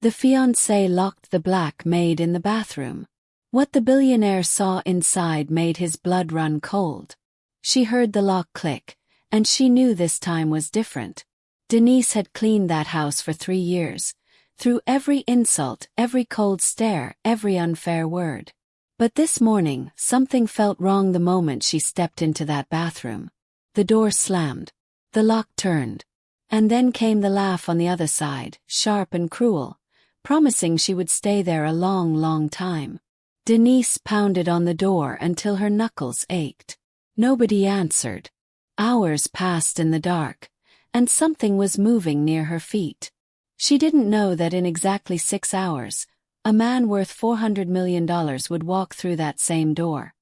The fiancé locked the black maid in the bathroom. What the billionaire saw inside made his blood run cold. She heard the lock click, and she knew this time was different. Denise had cleaned that house for 3 years, through every insult, every cold stare, every unfair word. But this morning, something felt wrong the moment she stepped into that bathroom. The door slammed. The lock turned. And then came the laugh on the other side, sharp and cruel, promising she would stay there a long, long time. Denise pounded on the door until her knuckles ached. Nobody answered. Hours passed in the dark, and something was moving near her feet. She didn't know that in exactly 6 hours, a man worth $400 million would walk through that same door,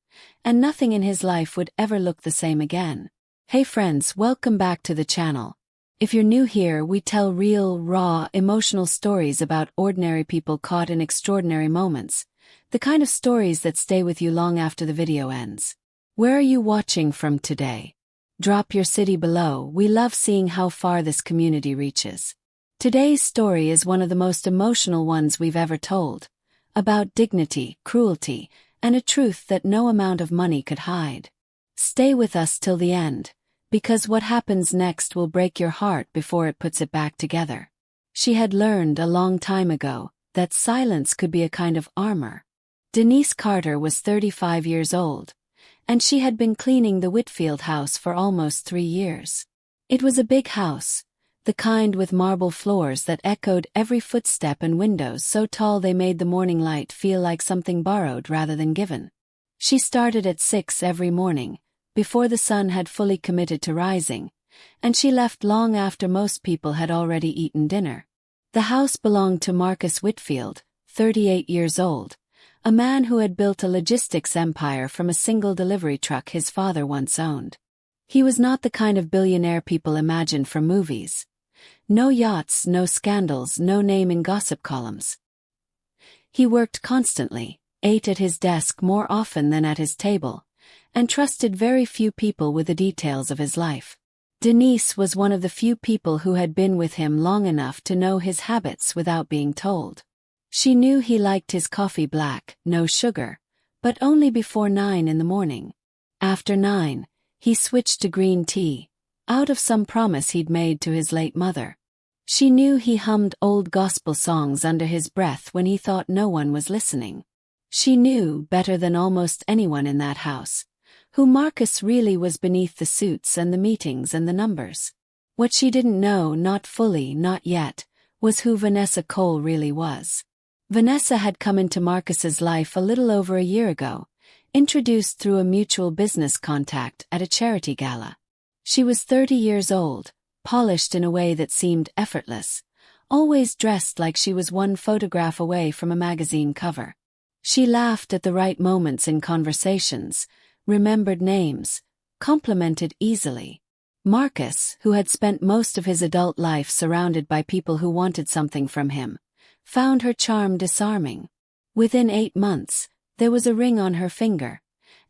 and nothing in his life would ever look the same again. Hey friends, welcome back to the channel. If you're new here, we tell real, raw, emotional stories about ordinary people caught in extraordinary moments, the kind of stories that stay with you long after the video ends. Where are you watching from today? Drop your city below. We love seeing how far this community reaches. Today's story is one of the most emotional ones we've ever told, about dignity, cruelty, and a truth that no amount of money could hide. Stay with us till the end, because what happens next will break your heart before it puts it back together. She had learned a long time ago that silence could be a kind of armor. Denise Carter was 35 years old, and she had been cleaning the Whitfield house for almost 3 years. It was a big house, the kind with marble floors that echoed every footstep and windows so tall they made the morning light feel like something borrowed rather than given. She started at 6 every morning, before the sun had fully committed to rising, and she left long after most people had already eaten dinner. The house belonged to Marcus Whitfield, 38 years old, a man who had built a logistics empire from a single delivery truck his father once owned. He was not the kind of billionaire people imagine from movies. No yachts, no scandals, no name in gossip columns. He worked constantly, ate at his desk more often than at his table, and trusted very few people with the details of his life. Denise was one of the few people who had been with him long enough to know his habits without being told. She knew he liked his coffee black, no sugar, but only before 9 in the morning. After 9, he switched to green tea, out of some promise he'd made to his late mother. She knew he hummed old gospel songs under his breath when he thought no one was listening. She knew, better than almost anyone in that house, who Marcus really was beneath the suits and the meetings and the numbers. What she didn't know, not fully, not yet, was who Vanessa Cole really was. Vanessa had come into Marcus's life a little over a year ago, introduced through a mutual business contact at a charity gala. She was 30 years old, polished in a way that seemed effortless, always dressed like she was one photograph away from a magazine cover. She laughed at the right moments in conversations, remembered names, complimented easily. Marcus, who had spent most of his adult life surrounded by people who wanted something from him, found her charm disarming. Within 8 months, there was a ring on her finger,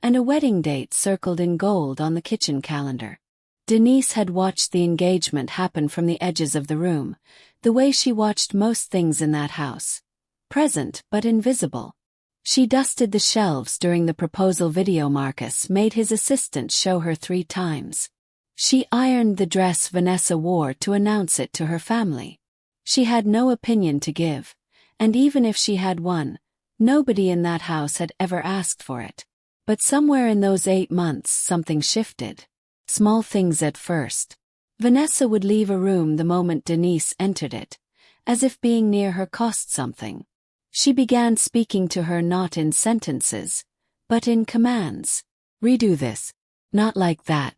and a wedding date circled in gold on the kitchen calendar. Denise had watched the engagement happen from the edges of the room, the way she watched most things in that house. Present but invisible. She dusted the shelves during the proposal video Marcus made his assistant show her 3 times. She ironed the dress Vanessa wore to announce it to her family. She had no opinion to give, and even if she had one, nobody in that house had ever asked for it. But somewhere in those 8 months something shifted. Small things at first. Vanessa would leave a room the moment Denise entered it, as if being near her cost something. She began speaking to her not in sentences, but in commands. Redo this. Not like that.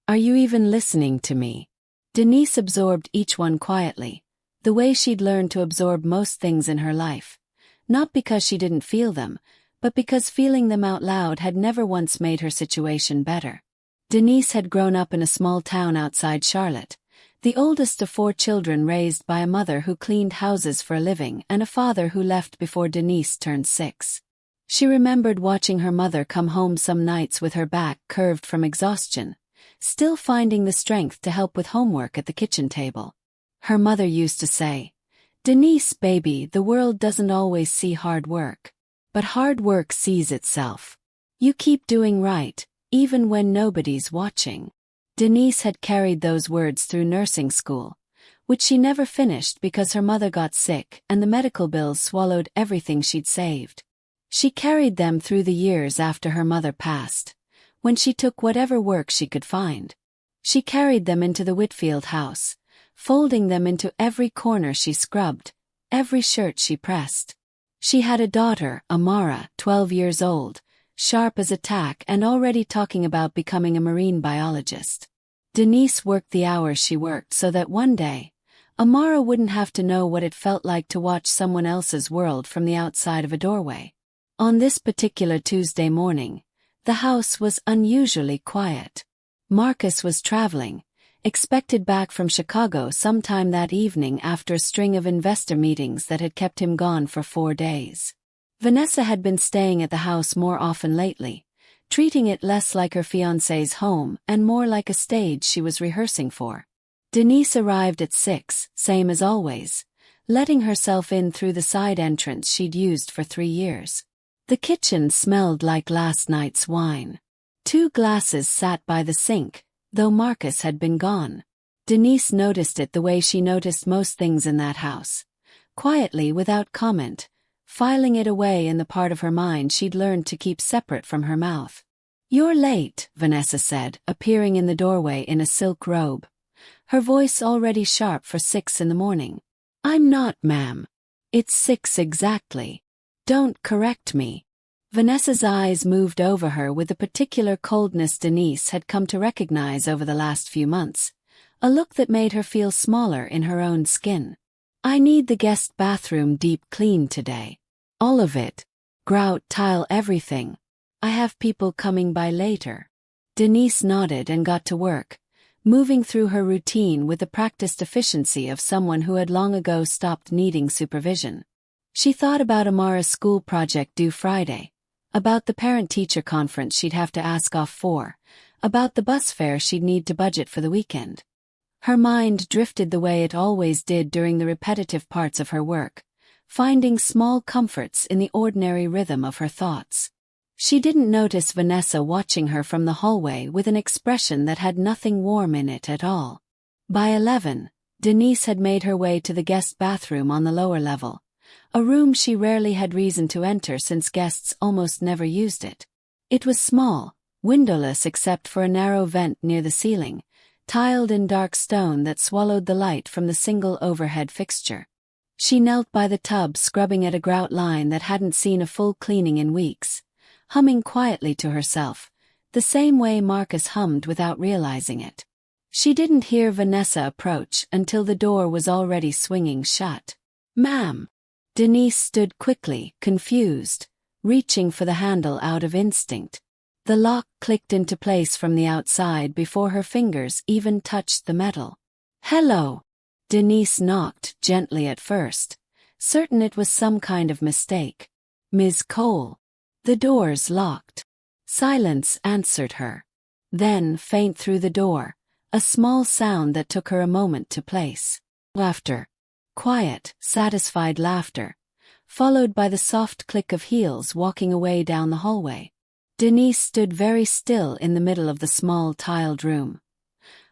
Are you even listening to me? Denise absorbed each one quietly, the way she'd learned to absorb most things in her life. Not because she didn't feel them, but because feeling them out loud had never once made her situation better. Denise had grown up in a small town outside Charlotte, the oldest of 4 children raised by a mother who cleaned houses for a living and a father who left before Denise turned 6. She remembered watching her mother come home some nights with her back curved from exhaustion, still finding the strength to help with homework at the kitchen table. Her mother used to say, Denise, baby, the world doesn't always see hard work. But hard work sees itself. You keep doing right, even when nobody's watching. Denise had carried those words through nursing school, which she never finished because her mother got sick and the medical bills swallowed everything she'd saved. She carried them through the years after her mother passed, when she took whatever work she could find. She carried them into the Whitfield house, folding them into every corner she scrubbed, every shirt she pressed. She had a daughter, Amara, 12 years old, sharp as a tack and already talking about becoming a marine biologist. Denise worked the hours she worked so that one day, Amara wouldn't have to know what it felt like to watch someone else's world from the outside of a doorway. On this particular Tuesday morning, the house was unusually quiet. Marcus was traveling, expected back from Chicago sometime that evening after a string of investor meetings that had kept him gone for 4 days. Vanessa had been staying at the house more often lately, treating it less like her fiancé's home and more like a stage she was rehearsing for. Denise arrived at 6, same as always, letting herself in through the side entrance she'd used for 3 years. The kitchen smelled like last night's wine. 2 glasses sat by the sink, though Marcus had been gone. Denise noticed it the way she noticed most things in that house. Quietly, without comment, filing it away in the part of her mind she'd learned to keep separate from her mouth. "You're late," Vanessa said, appearing in the doorway in a silk robe, her voice already sharp for 6 in the morning. "I'm not, ma'am. It's 6 exactly. Don't correct me." Vanessa's eyes moved over her with the particular coldness Denise had come to recognize over the last few months, a look that made her feel smaller in her own skin. "I need the guest bathroom deep cleaned today. All of it. Grout, tile, everything. I have people coming by later." Denise nodded and got to work, moving through her routine with the practiced efficiency of someone who had long ago stopped needing supervision. She thought about Amara's school project due Friday, about the parent-teacher conference she'd have to ask off for, about the bus fare she'd need to budget for the weekend. Her mind drifted the way it always did during the repetitive parts of her work, finding small comforts in the ordinary rhythm of her thoughts. She didn't notice Vanessa watching her from the hallway with an expression that had nothing warm in it at all. By 11, Denise had made her way to the guest bathroom on the lower level, a room she rarely had reason to enter since guests almost never used it. It was small, windowless except for a narrow vent near the ceiling, tiled in dark stone that swallowed the light from the single overhead fixture. She knelt by the tub scrubbing at a grout line that hadn't seen a full cleaning in weeks, humming quietly to herself, the same way Marcus hummed without realizing it. She didn't hear Vanessa approach until the door was already swinging shut. "Ma'am." Denise stood quickly, confused, reaching for the handle out of instinct. The lock clicked into place from the outside before her fingers even touched the metal. "Hello." Denise knocked gently at first, certain it was some kind of mistake. "Ms. Cole." The door's locked. Silence answered her. Then, faint through the door, a small sound that took her a moment to place. Laughter. Quiet, satisfied laughter, followed by the soft click of heels walking away down the hallway. Denise stood very still in the middle of the small tiled room,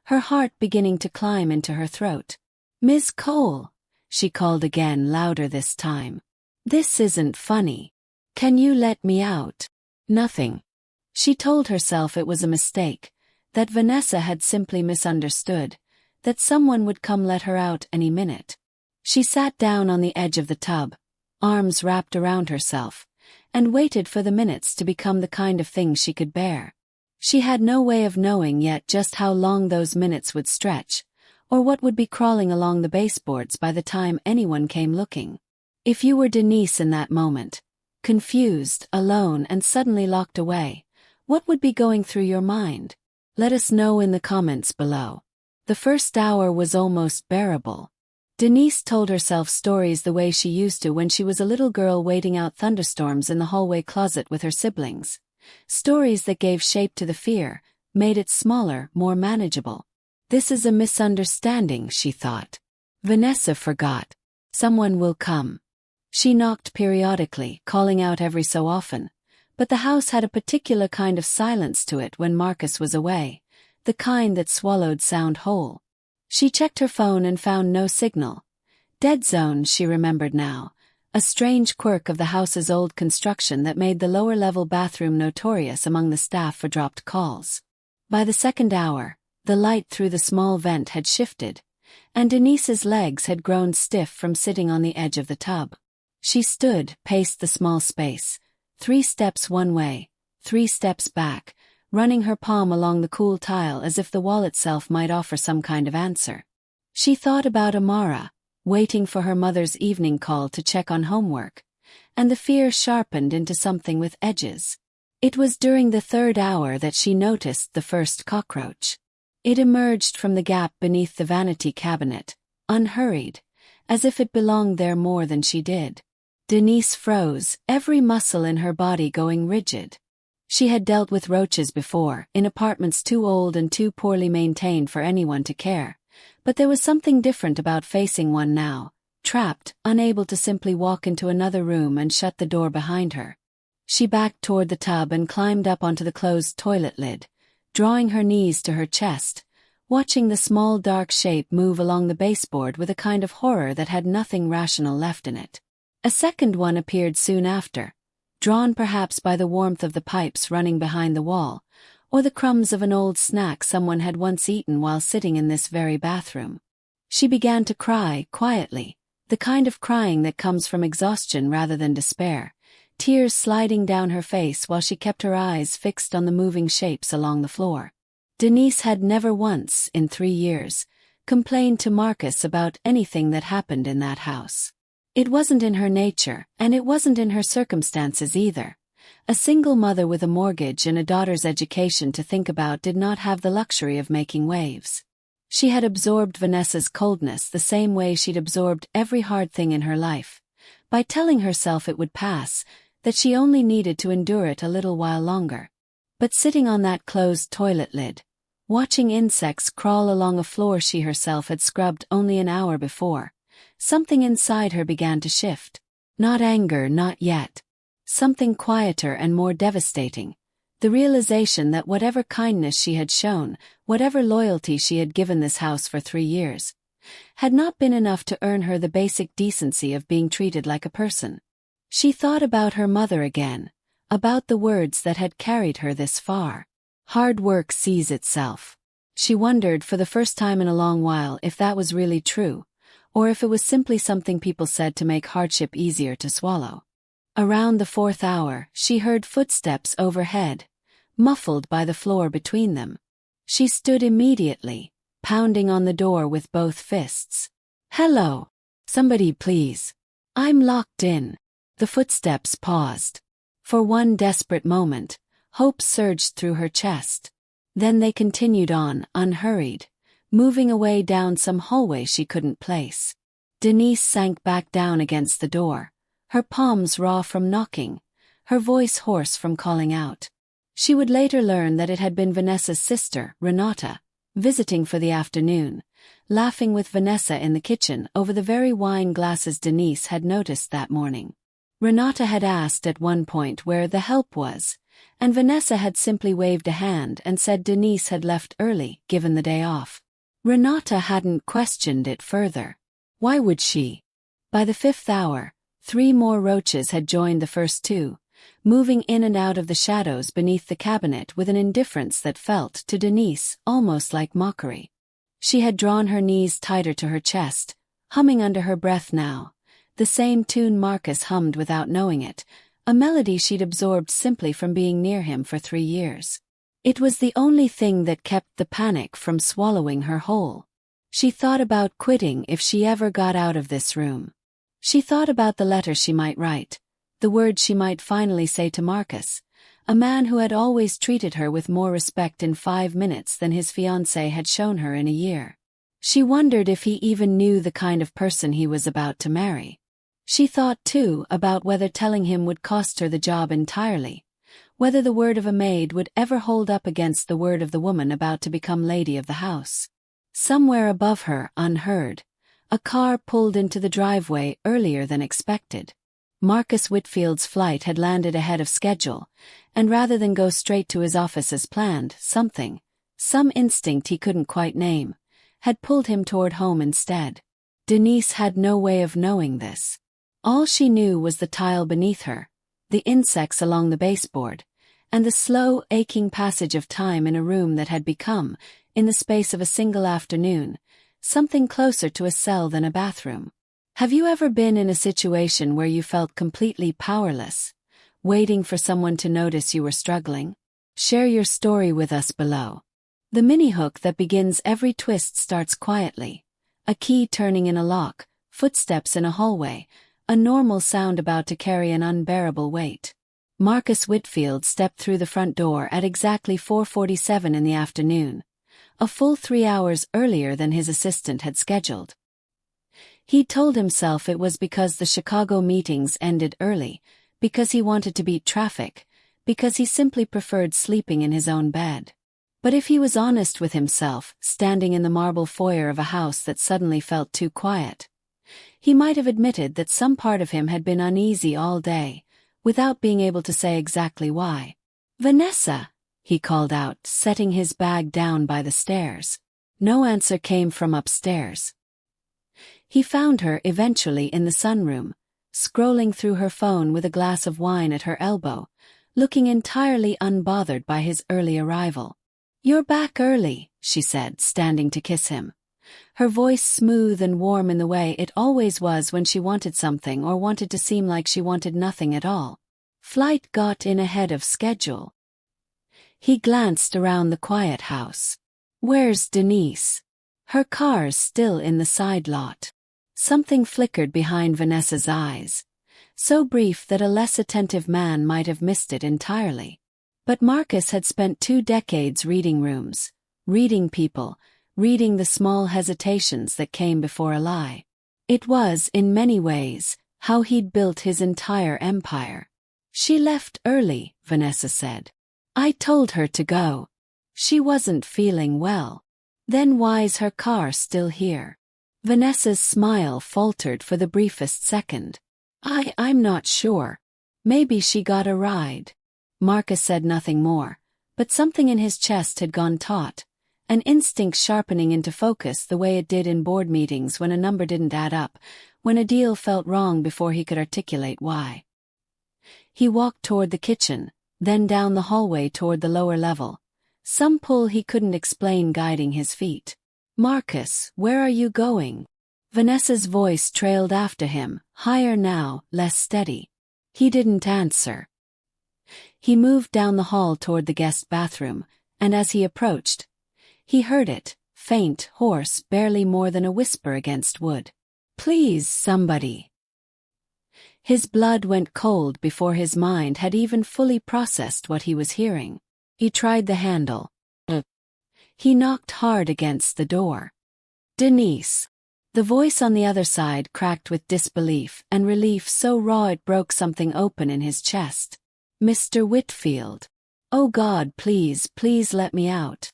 her heart beginning to climb into her throat. "Ms. Cole," she called again, louder this time. "This isn't funny. Can you let me out?" "Nothing." She told herself it was a mistake, that Vanessa had simply misunderstood, that someone would come let her out any minute. She sat down on the edge of the tub, arms wrapped around herself, and waited for the minutes to become the kind of thing she could bear. She had no way of knowing yet just how long those minutes would stretch, or what would be crawling along the baseboards by the time anyone came looking. If you were Denise in that moment, confused, alone, and suddenly locked away, what would be going through your mind? Let us know in the comments below. The first hour was almost bearable. Denise told herself stories the way she used to when she was a little girl waiting out thunderstorms in the hallway closet with her siblings. Stories that gave shape to the fear, made it smaller, more manageable. This is a misunderstanding, she thought. Vanessa forgot. Someone will come. She knocked periodically, calling out every so often, but the house had a particular kind of silence to it when Marcus was away, the kind that swallowed sound whole. She checked her phone and found no signal. Dead zone, she remembered now, a strange quirk of the house's old construction that made the lower-level bathroom notorious among the staff for dropped calls. By the second hour, the light through the small vent had shifted, and Denise's legs had grown stiff from sitting on the edge of the tub. She stood, paced the small space, 3 steps one way, 3 steps back, running her palm along the cool tile as if the wall itself might offer some kind of answer. She thought about Amara, waiting for her mother's evening call to check on homework, and the fear sharpened into something with edges. It was during the 3rd hour that she noticed the first cockroach. It emerged from the gap beneath the vanity cabinet, unhurried, as if it belonged there more than she did. Denise froze, every muscle in her body going rigid. She had dealt with roaches before, in apartments too old and too poorly maintained for anyone to care, but there was something different about facing one now, trapped, unable to simply walk into another room and shut the door behind her. She backed toward the tub and climbed up onto the closed toilet lid, drawing her knees to her chest, watching the small dark shape move along the baseboard with a kind of horror that had nothing rational left in it. A second one appeared soon after, drawn perhaps by the warmth of the pipes running behind the wall, or the crumbs of an old snack someone had once eaten while sitting in this very bathroom. She began to cry, quietly, the kind of crying that comes from exhaustion rather than despair, tears sliding down her face while she kept her eyes fixed on the moving shapes along the floor. Denise had never once, in 3 years, complained to Marcus about anything that happened in that house. It wasn't in her nature, and it wasn't in her circumstances either. A single mother with a mortgage and a daughter's education to think about did not have the luxury of making waves. She had absorbed Vanessa's coldness the same way she'd absorbed every hard thing in her life, by telling herself it would pass, that she only needed to endure it a little while longer. But sitting on that closed toilet lid, watching insects crawl along a floor she herself had scrubbed only an hour before, something inside her began to shift. Not anger, not yet. Something quieter and more devastating. The realization that whatever kindness she had shown, whatever loyalty she had given this house for 3 years, had not been enough to earn her the basic decency of being treated like a person. She thought about her mother again, about the words that had carried her this far. Hard work sees itself. She wondered for the first time in a long while if that was really true, or if it was simply something people said to make hardship easier to swallow. Around the 4th hour, she heard footsteps overhead, muffled by the floor between them. She stood immediately, pounding on the door with both fists. "Hello. Somebody please. I'm locked in." The footsteps paused. For one desperate moment, hope surged through her chest. Then they continued on, unhurried, moving away down some hallway she couldn't place. Denise sank back down against the door, her palms raw from knocking, her voice hoarse from calling out. She would later learn that it had been Vanessa's sister, Renata, visiting for the afternoon, laughing with Vanessa in the kitchen over the very wine glasses Denise had noticed that morning. Renata had asked at one point where the help was, and Vanessa had simply waved a hand and said Denise had left early, given the day off. Renata hadn't questioned it further. Why would she? By the 5th hour, 3 more roaches had joined the first 2, moving in and out of the shadows beneath the cabinet with an indifference that felt, to Denise, almost like mockery. She had drawn her knees tighter to her chest, humming under her breath now, the same tune Marcus hummed without knowing it, a melody she'd absorbed simply from being near him for 3 years. It was the only thing that kept the panic from swallowing her whole. She thought about quitting if she ever got out of this room. She thought about the letter she might write, the words she might finally say to Marcus, a man who had always treated her with more respect in 5 minutes than his fiancée had shown her in a year. She wondered if he even knew the kind of person he was about to marry. She thought, too, about whether telling him would cost her the job entirely, whether the word of a maid would ever hold up against the word of the woman about to become lady of the house. Somewhere above her, unheard, A car pulled into the driveway earlier than expected. Marcus Whitfield's flight had landed ahead of schedule, and rather than go straight to his office as planned, some instinct he couldn't quite name, had pulled him toward home instead. Denise had no way of knowing this. All she knew was the tile beneath her, the insects along the baseboard, and the slow, aching passage of time in a room that had become, in the space of a single afternoon, something closer to a cell than a bathroom. Have you ever been in a situation where you felt completely powerless, waiting for someone to notice you were struggling? Share your story with us below. The mini-hook that begins every twist starts quietly. A key turning in a lock, footsteps in a hallway, a normal sound about to carry an unbearable weight. Marcus Whitfield stepped through the front door at exactly 4:47 in the afternoon, a full 3 hours earlier than his assistant had scheduled. He told himself it was because the Chicago meetings ended early, because he wanted to beat traffic, because he simply preferred sleeping in his own bed. But if he was honest with himself, standing in the marble foyer of a house that suddenly felt too quiet, he might have admitted that some part of him had been uneasy all day, without being able to say exactly why. "Vanessa," he called out, setting his bag down by the stairs. No answer came from upstairs. He found her eventually in the sunroom, scrolling through her phone with a glass of wine at her elbow, looking entirely unbothered by his early arrival. "You're back early," she said, standing to kiss him. Her voice smooth and warm in the way it always was when she wanted something or wanted to seem like she wanted nothing at all. "Flight got in ahead of schedule." He glanced around the quiet house. "Where's Denise?" "Her car's still in the side lot." Something flickered behind Vanessa's eyes, so brief that a less attentive man might have missed it entirely. But Marcus had spent 2 decades reading rooms, reading people, reading the small hesitations that came before a lie. It was, in many ways, how he'd built his entire empire. "She left early," Vanessa said. "I told her to go. She wasn't feeling well." "Then why's her car still here?" Vanessa's smile faltered for the briefest second. I'm not sure. Maybe she got a ride." Marcus said nothing more, but something in his chest had gone taut, an instinct sharpening into focus the way it did in board meetings when a number didn't add up, when a deal felt wrong before he could articulate why. He walked toward the kitchen, then down the hallway toward the lower level, some pull he couldn't explain guiding his feet. "Marcus, where are you going?" Vanessa's voice trailed after him, higher now, less steady. He didn't answer. He moved down the hall toward the guest bathroom, and as he approached, he heard it, faint, hoarse, barely more than a whisper against wood. "Please, somebody." His blood went cold before his mind had even fully processed what he was hearing. He tried the handle. He knocked hard against the door. "Denise." The voice on the other side cracked with disbelief and relief so raw it broke something open in his chest. "Mr. Whitfield. Oh God, please, please let me out."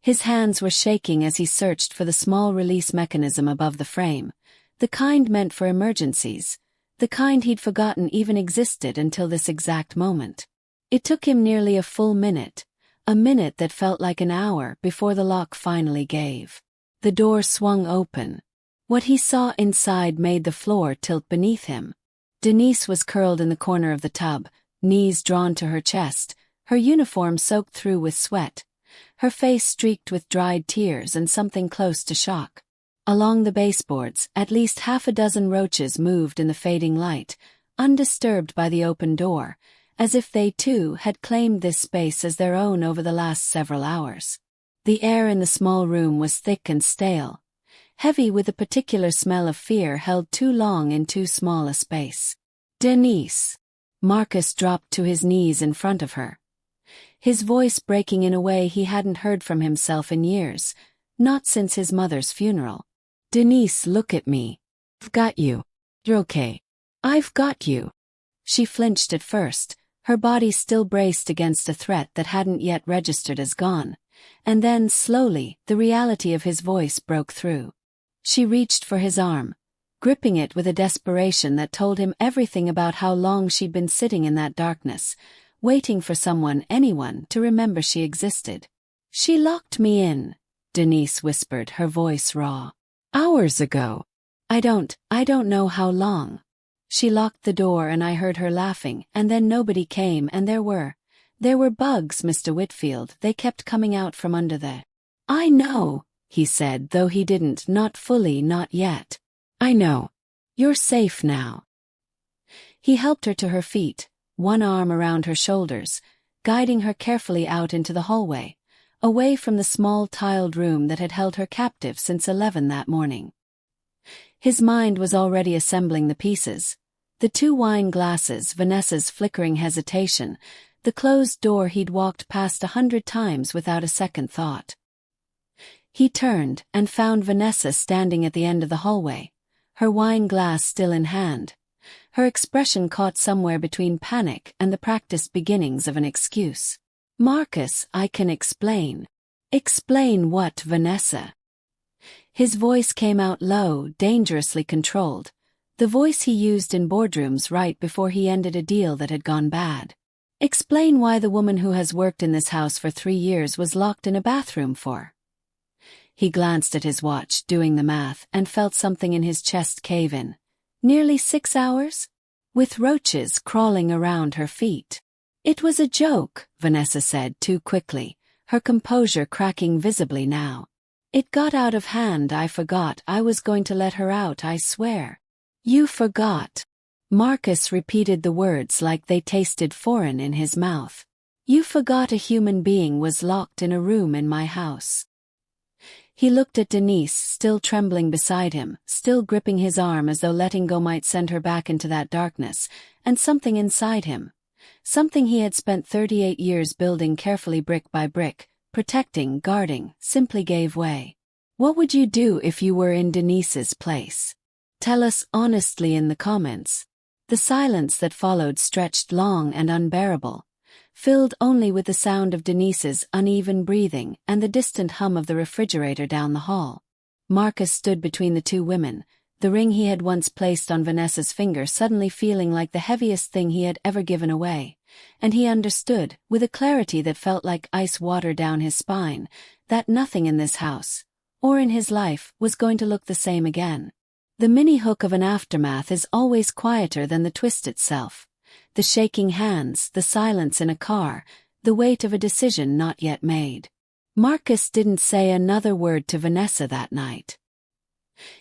His hands were shaking as he searched for the small release mechanism above the frame, the kind meant for emergencies, the kind he'd forgotten even existed until this exact moment. It took him nearly a full minute, a minute that felt like an hour before the lock finally gave. The door swung open. What he saw inside made the floor tilt beneath him. Denise was curled in the corner of the tub, knees drawn to her chest, her uniform soaked through with sweat, her face streaked with dried tears and something close to shock. Along the baseboards, at least 6 roaches moved in the fading light, undisturbed by the open door, as if they too had claimed this space as their own over the last several hours. The air in the small room was thick and stale, heavy with a particular smell of fear held too long in too small a space. "Denise." Marcus dropped to his knees in front of her, his voice breaking in a way he hadn't heard from himself in years, not since his mother's funeral. "Denise, look at me. I've got you. You're okay. I've got you." She flinched at first, her body still braced against a threat that hadn't yet registered as gone, and then, slowly, the reality of his voice broke through. She reached for his arm, gripping it with a desperation that told him everything about how long she'd been sitting in that darkness, waiting for someone, anyone, to remember she existed. "She locked me in," Denise whispered, her voice raw. "Hours ago. I don't know how long. She locked the door and I heard her laughing, and then nobody came, and there were bugs, Mr. Whitfield. They kept coming out from under the—" "I know," he said, though he didn't, not fully, not yet. "I know. You're safe now." He helped her to her feet, one arm around her shoulders, guiding her carefully out into the hallway, away from the small tiled room that had held her captive since 11 that morning. His mind was already assembling the pieces. The 2 wine glasses, Vanessa's flickering hesitation, the closed door he'd walked past 100 times without a second thought. He turned and found Vanessa standing at the end of the hallway, her wine glass still in hand, her expression caught somewhere between panic and the practiced beginnings of an excuse. "Marcus, I can explain." "Explain what, Vanessa?" His voice came out low, dangerously controlled, the voice he used in boardrooms right before he ended a deal that had gone bad. "Explain why the woman who has worked in this house for 3 years was locked in a bathroom for." He glanced at his watch, doing the math, and felt something in his chest cave in. Nearly 6 hours? With roaches crawling around her feet. "It was a joke," Vanessa said too quickly, her composure cracking visibly now. "It got out of hand. I forgot I was going to let her out, I swear." "You forgot." Marcus repeated the words like they tasted foreign in his mouth. "You forgot a human being was locked in a room in my house." He looked at Denise, still trembling beside him, still gripping his arm as though letting go might send her back into that darkness, and something inside him, something he had spent 38 years building carefully brick by brick, protecting, guarding, simply gave way. What would you do if you were in Denise's place? Tell us honestly in the comments. The silence that followed stretched long and unbearable, filled only with the sound of Denise's uneven breathing and the distant hum of the refrigerator down the hall. Marcus stood between the 2 women, the ring he had once placed on Vanessa's finger suddenly feeling like the heaviest thing he had ever given away, and he understood, with a clarity that felt like ice water down his spine, that nothing in this house, or in his life, was going to look the same again. The mini-hook of an aftermath is always quieter than the twist itself. The shaking hands, the silence in a car, the weight of a decision not yet made. Marcus didn't say another word to Vanessa that night.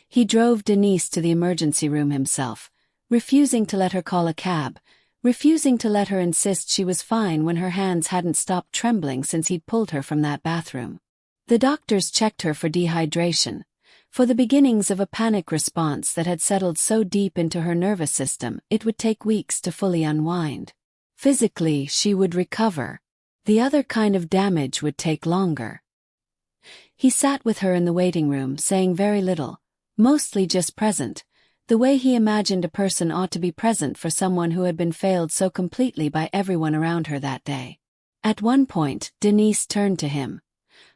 He drove Denise to the emergency room himself, refusing to let her call a cab, refusing to let her insist she was fine when her hands hadn't stopped trembling since he'd pulled her from that bathroom. The doctors checked her for dehydration, for the beginnings of a panic response that had settled so deep into her nervous system it would take weeks to fully unwind. Physically, she would recover. The other kind of damage would take longer. He sat with her in the waiting room, saying very little, mostly just present, the way he imagined a person ought to be present for someone who had been failed so completely by everyone around her that day. At one point, Denise turned to him,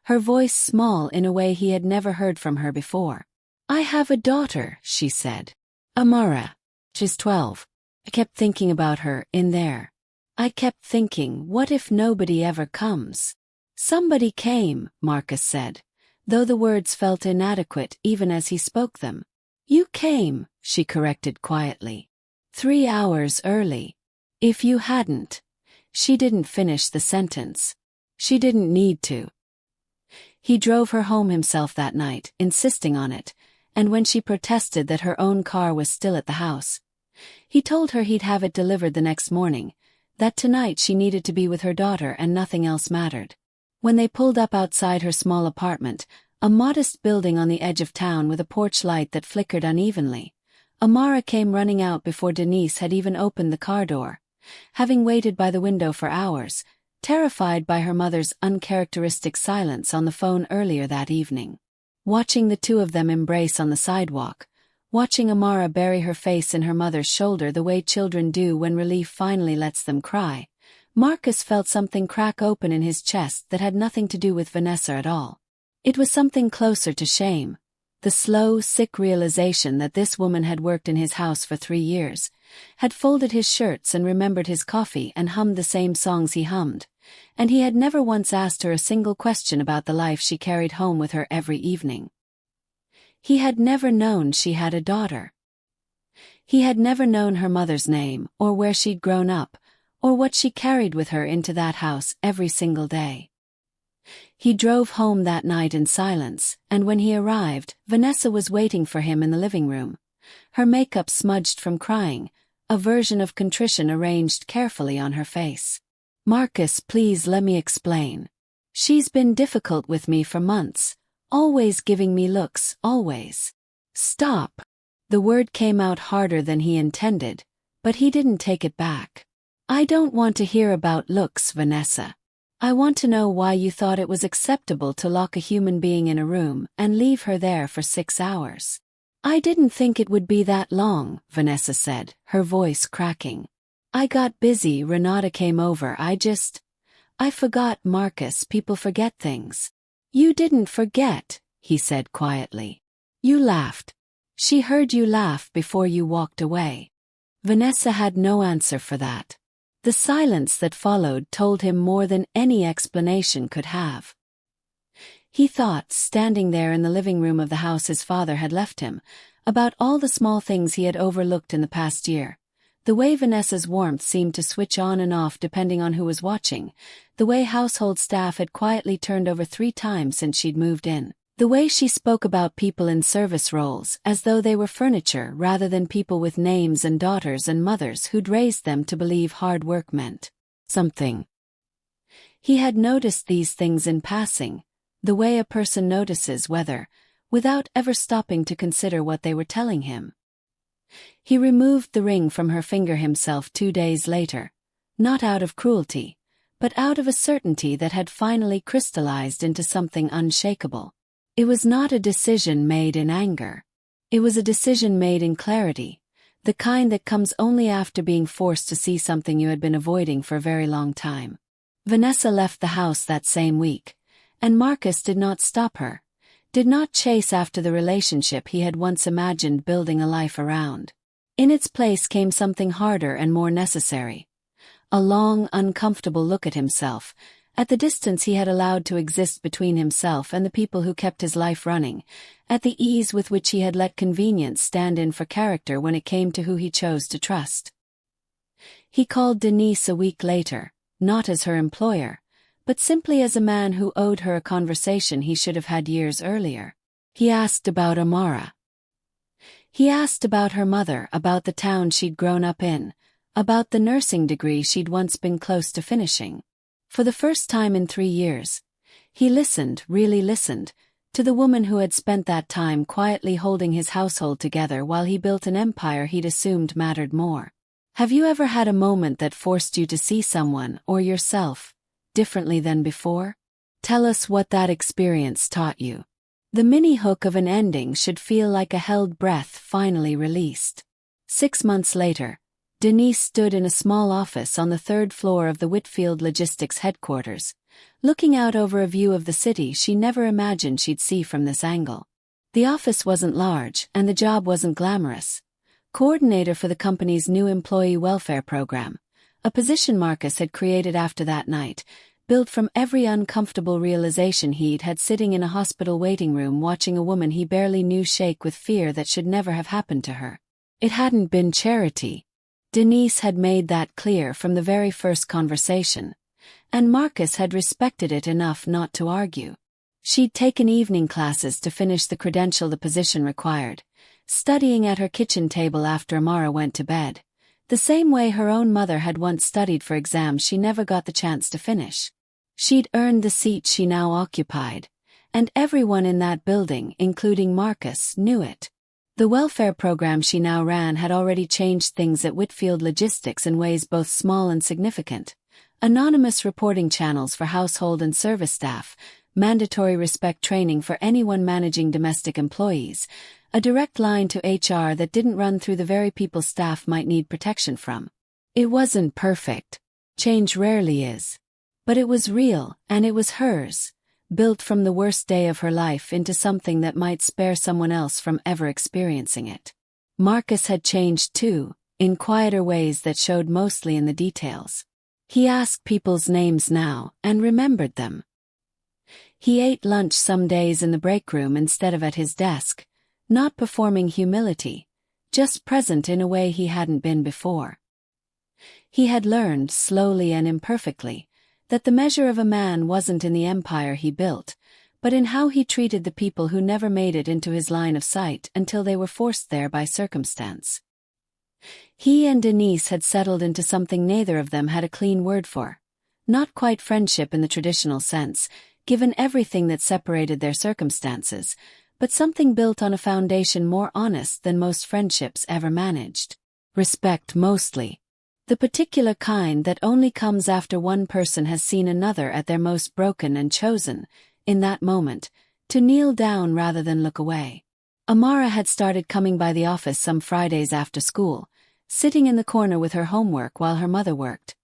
her voice small in a way he had never heard from her before. "I have a daughter," she said. "Amara. She's 12. I kept thinking about her, in there. I kept thinking, what if nobody ever comes?" "Somebody came," Marcus said, though the words felt inadequate even as he spoke them. "You came," she corrected quietly. 3 hours early. If you hadn't." She didn't finish the sentence. She didn't need to. He drove her home himself that night, insisting on it, and when she protested that her own car was still at the house, he told her he'd have it delivered the next morning, that tonight she needed to be with her daughter and nothing else mattered. When they pulled up outside her small apartment, a modest building on the edge of town with a porch light that flickered unevenly, Amara came running out before Denise had even opened the car door, having waited by the window for hours, terrified by her mother's uncharacteristic silence on the phone earlier that evening. Watching the 2 of them embrace on the sidewalk, watching Amara bury her face in her mother's shoulder the way children do when relief finally lets them cry, Marcus felt something crack open in his chest that had nothing to do with Vanessa at all. It was something closer to shame, The slow, sick realization that this woman had worked in his house for 3 years, had folded his shirts and remembered his coffee and hummed the same songs he hummed, and he had never once asked her a single question about the life she carried home with her every evening. He had never known she had a daughter. He had never known her mother's name, or where she'd grown up, or what she carried with her into that house every single day. He drove home that night in silence, and when he arrived, Vanessa was waiting for him in the living room, her makeup smudged from crying, a version of contrition arranged carefully on her face. "Marcus, please let me explain. She's been difficult with me for months, always giving me looks, always." "Stop." The word came out harder than he intended, but he didn't take it back. "I don't want to hear about looks, Vanessa. I want to know why you thought it was acceptable to lock a human being in a room and leave her there for 6 hours. "I didn't think it would be that long," Vanessa said, her voice cracking. "I got busy, Renata came over, I forgot, Marcus, people forget things." "You didn't forget," he said quietly. "You laughed. She heard you laugh before you walked away." Vanessa had no answer for that. The silence that followed told him more than any explanation could have. He thought, standing there in the living room of the house his father had left him, about all the small things he had overlooked in the past year. The way Vanessa's warmth seemed to switch on and off depending on who was watching, the way household staff had quietly turned over 3 times since she'd moved in. The way she spoke about people in service roles as though they were furniture rather than people with names, and daughters and mothers who'd raised them to believe hard work meant something. He had noticed these things in passing, the way a person notices weather, without ever stopping to consider what they were telling him. He removed the ring from her finger himself 2 days later, not out of cruelty, but out of a certainty that had finally crystallized into something unshakable. It was not a decision made in anger. It was a decision made in clarity, the kind that comes only after being forced to see something you had been avoiding for a very long time. Vanessa left the house that same week, and Marcus did not stop her, did not chase after the relationship he had once imagined building a life around. In its place came something harder and more necessary. A long, uncomfortable look at himself, at the distance he had allowed to exist between himself and the people who kept his life running, at the ease with which he had let convenience stand in for character when it came to who he chose to trust. He called Denise a week later, not as her employer, but simply as a man who owed her a conversation he should have had years earlier. He asked about Amara. He asked about her mother, about the town she'd grown up in, about the nursing degree she'd once been close to finishing. For the first time in 3 years, he listened, really listened, to the woman who had spent that time quietly holding his household together while he built an empire he'd assumed mattered more. Have you ever had a moment that forced you to see someone, or yourself, differently than before? Tell us what that experience taught you. The mini-hook of an ending should feel like a held breath finally released. 6 months later, Denise stood in a small office on the 3rd floor of the Whitfield Logistics headquarters, looking out over a view of the city she never imagined she'd see from this angle. The office wasn't large, and the job wasn't glamorous. Coordinator for the company's new employee welfare program, a position Marcus had created after that night, built from every uncomfortable realization he'd had sitting in a hospital waiting room watching a woman he barely knew shake with fear that should never have happened to her. It hadn't been charity. Denise had made that clear from the very first conversation, and Marcus had respected it enough not to argue. She'd taken evening classes to finish the credential the position required, studying at her kitchen table after Amara went to bed, the same way her own mother had once studied for exams she never got the chance to finish. She'd earned the seat she now occupied, and everyone in that building, including Marcus, knew it. The welfare program she now ran had already changed things at Whitfield Logistics in ways both small and significant. Anonymous reporting channels for household and service staff, mandatory respect training for anyone managing domestic employees, a direct line to HR that didn't run through the very people staff might need protection from. It wasn't perfect. Change rarely is. But it was real, and it was hers. built from the worst day of her life into something that might spare someone else from ever experiencing it. Marcus had changed too, in quieter ways that showed mostly in the details. He asked people's names now, and remembered them. He ate lunch some days in the break room instead of at his desk, not performing humility, just present in a way he hadn't been before. He had learned, slowly and imperfectly, that the measure of a man wasn't in the empire he built, but in how he treated the people who never made it into his line of sight until they were forced there by circumstance. He and Denise had settled into something neither of them had a clean word for. Not quite friendship in the traditional sense, given everything that separated their circumstances, but something built on a foundation more honest than most friendships ever managed. Respect mostly. The particular kind that only comes after one person has seen another at their most broken and chosen, in that moment, to kneel down rather than look away. Amara had started coming by the office some Fridays after school, sitting in the corner with her homework while her mother worked,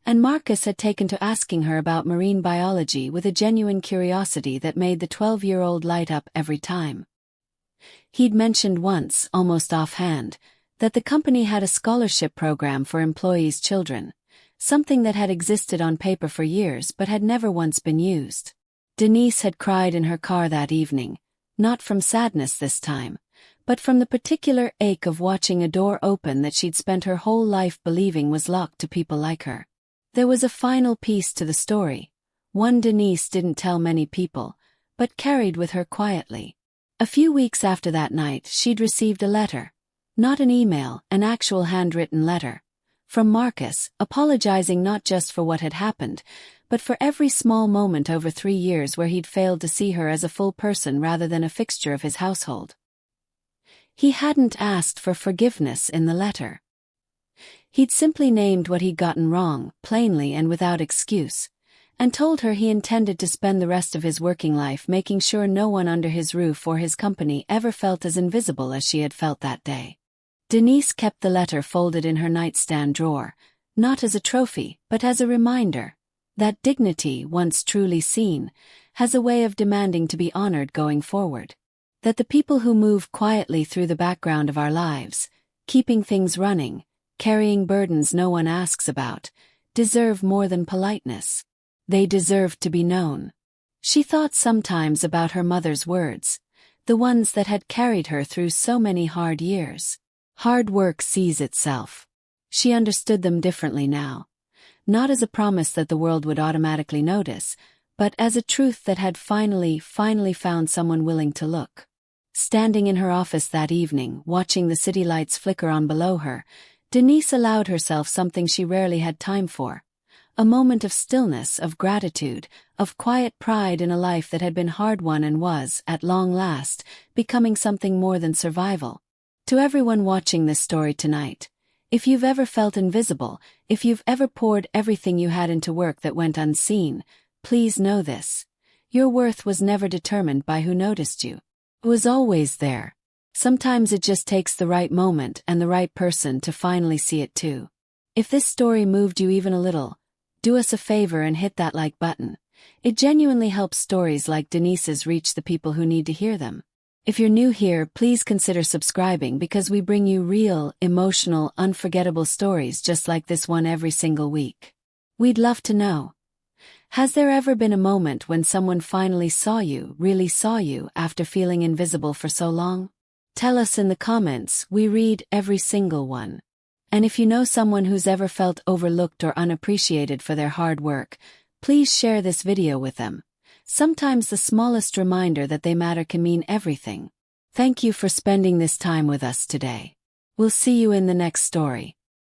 and Marcus had taken to asking her about marine biology with a genuine curiosity that made the 12-year-old light up every time. He'd mentioned once, almost offhand, that the company had a scholarship program for employees' children, something that had existed on paper for years but had never once been used. Denise had cried in her car that evening, not from sadness this time, but from the particular ache of watching a door open that she'd spent her whole life believing was locked to people like her. There was a final piece to the story, one Denise didn't tell many people, but carried with her quietly. A few weeks after that night she'd received a letter. Not an email, an actual handwritten letter, from Marcus, apologizing not just for what had happened, but for every small moment over 3 years where he'd failed to see her as a full person rather than a fixture of his household. He hadn't asked for forgiveness in the letter. He'd simply named what he'd gotten wrong, plainly and without excuse, and told her he intended to spend the rest of his working life making sure no one under his roof or his company ever felt as invisible as she had felt that day. Denise kept the letter folded in her nightstand drawer, not as a trophy, but as a reminder that dignity, once truly seen, has a way of demanding to be honored going forward. That the people who move quietly through the background of our lives, keeping things running, carrying burdens no one asks about, deserve more than politeness. They deserve to be known. She thought sometimes about her mother's words, the ones that had carried her through so many hard years. Hard work sees itself. She understood them differently now. Not as a promise that the world would automatically notice, but as a truth that had finally found someone willing to look. Standing in her office that evening, watching the city lights flicker on below her, Denise allowed herself something she rarely had time for. A moment of stillness, of gratitude, of quiet pride in a life that had been hard-won and was, at long last, becoming something more than survival. To everyone watching this story tonight, if you've ever felt invisible, if you've ever poured everything you had into work that went unseen, please know this. Your worth was never determined by who noticed you. It was always there. Sometimes it just takes the right moment and the right person to finally see it too. If this story moved you even a little, do us a favor and hit that like button. It genuinely helps stories like Denise's reach the people who need to hear them. If you're new here, please consider subscribing because we bring you real, emotional, unforgettable stories just like this one every single week. We'd love to know. Has there ever been a moment when someone finally saw you, really saw you, after feeling invisible for so long? Tell us in the comments, we read every single one. And if you know someone who's ever felt overlooked or unappreciated for their hard work, please share this video with them. Sometimes the smallest reminder that they matter can mean everything. Thank you for spending this time with us today. We'll see you in the next story.